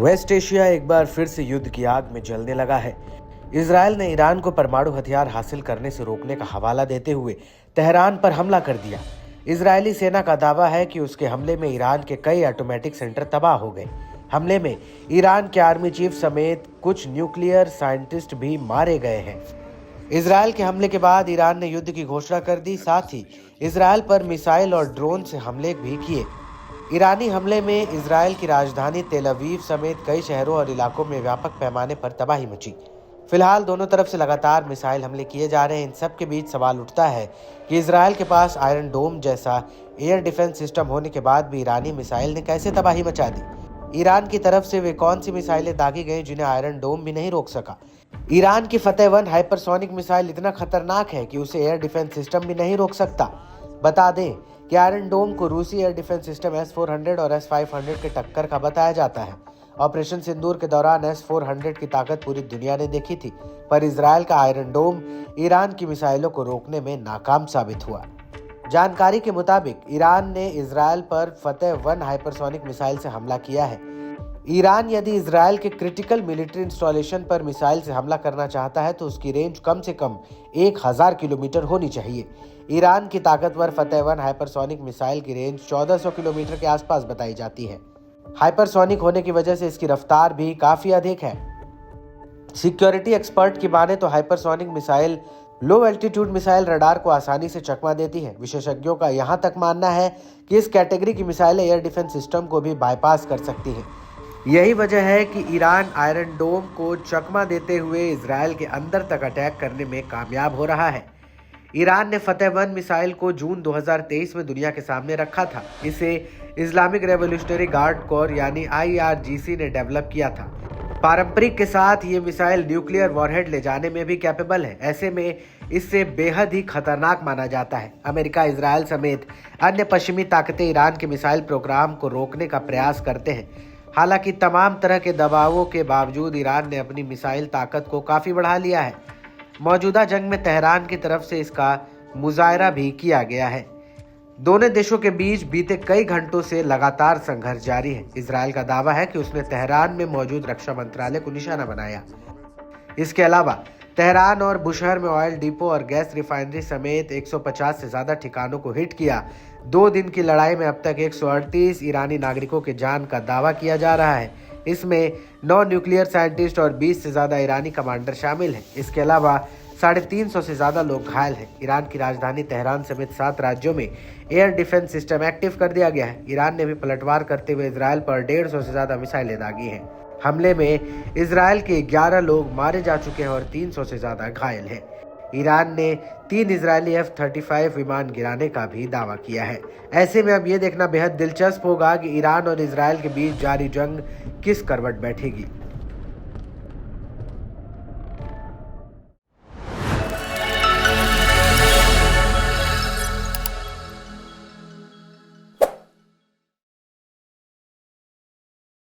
Waste Asia एक बार फिर से युद्ध की आग में जलने लगा है। इजरायल ने ईरान को परमाणु हथियार हासिल करने से रोकने का हवाला देते हुए तेहरान पर हमला कर दिया। इजरायली सेना का दावा है कि उसके हमले में ईरान के कई ऑटोमेटिक सेंटर तबाह हो गए। हमले में ईरान के आर्मी चीफ समेत कुछ न्यूक्लियर साइंटिस्ट भी मारे गए हैं। इजरायल के हमले के बाद ईरान ने युद्ध की घोषणा कर दी, साथ ही इजरायल पर मिसाइल और ड्रोन से हमले भी किए। ईरानी हमले में इजरायल की राजधानी तेल अवीव समेत कई शहरों और इलाकों में व्यापक पैमाने पर तबाही मची। फिलहाल दोनों तरफ से लगातार मिसाइल हमले किए जा रहे हैं। इन सब के बीच सवाल उठता है कि इजरायल के पास आयरन डोम जैसा एयर डिफेंस सिस्टम होने के बाद भी ईरानी मिसाइल ने कैसे तबाही मचा दी। ईरान की तरफ से वे कौन सी मिसाइलें दागी गई जिन्हें आयरन डोम भी नहीं रोक सका। ईरान की फतेह 1 हाइपरसोनिक मिसाइल इतना खतरनाक है कि उसे एयर डिफेंस सिस्टम भी नहीं रोक सकता। बता दें कि आयरन डोम को रूसी एयर डिफेंस सिस्टम S-400 और S-500 के टक्कर का बताया जाता है। ऑपरेशन सिंदूर के दौरान S-400 की ताकत पूरी दुनिया ने देखी थी, पर इजरायल का आयरन डोम ईरान की मिसाइलों को रोकने में नाकाम साबित हुआ। जानकारी के मुताबिक ईरान ने इजरायल पर फतेह 1 हाइपरसोनिक मिसाइल से हमला किया है। ईरान यदि इजरायल के क्रिटिकल मिलिट्री इंस्टॉलेशन पर मिसाइल से हमला करना चाहता है तो उसकी रेंज कम से कम 1000 किलोमीटर होनी चाहिए। ईरान की ताकतवर फतेह 1 हाइपरसोनिक मिसाइल की रेंज 1400 किलोमीटर के आसपास बताई जाती है। हाइपरसोनिक होने की वजह से इसकी रफ्तार भी काफी अधिक है। सिक्योरिटी एक्सपर्ट की माने तो हाइपरसोनिक मिसाइल लो एल्टीट्यूड मिसाइल रडार को आसानी से चकमा देती है। विशेषज्ञों का यहां तक मानना है कि इस कैटेगरी की मिसाइलें एयर डिफेंस सिस्टम को भी बाईपास कर सकती हैं। यही वजह है कि ईरान आयरन डोम को चकमा देते हुए इजरायल के अंदर तक अटैक करने में कामयाब हो रहा है। ईरान ने फतेह 1 मिसाइल को जून 2023 में दुनिया के सामने रखा था। इसे इस्लामिक रेवोल्यूशनरी गार्ड कोर यानी IRGC ने डेवलप किया था। पारंपरिक के साथ ये मिसाइल न्यूक्लियर वॉरहेड ले जाने में भी कैपेबल है। ऐसे में इससे बेहद ही खतरनाक माना जाता है। अमेरिका, इजरायल समेत अन्य पश्चिमी ताकतें ईरान के मिसाइल प्रोग्राम को रोकने का प्रयास करते हैं। हालांकि तमाम तरह के दबावों के बावजूद ईरान ने अपनी मिसाइल ताकत को काफी बढ़ा लिया है। मौजूदा जंग में तेहरान की तरफ से इसका मुजाहरा भी किया गया है। दोनों देशों के बीच बीते कई घंटों से लगातार संघर्ष जारी है। इजरायल का दावा है कि उसने तेहरान में मौजूद रक्षा मंत्रालय को निशाना बनाया। इसके अलावा तेहरान और बुशहर में ऑयल डिपो और गैस रिफाइनरी समेत 150 से ज्यादा ठिकानों को हिट किया। 2 दिन की लड़ाई में अब तक 138 ईरानी नागरिकों की जान का दावा किया जा रहा है। इसमें 9 न्यूक्लियर साइंटिस्ट और 20 से ज्यादा ईरानी कमांडर शामिल हैं। इसके अलावा 350 से ज्यादा लोग घायल हैं। ईरान की राजधानी तेहरान समेत 7 राज्यों में एयर डिफेंस सिस्टम एक्टिव कर दिया गया है। ईरान ने भी पलटवार करते हुए इजरायल पर 150 से ज्यादा मिसाइलें दागी हैं। हमले में इजरायल के 11 लोग मारे जा चुके हैं और 300 से ज्यादा घायल हैं। ईरान ने 3 इजरायली F-35 विमान गिराने का भी दावा किया है। ऐसे में अब ये देखना बेहद दिलचस्प होगा कि ईरान और इजरायल के बीच जारी जंग किस करवट बैठेगी।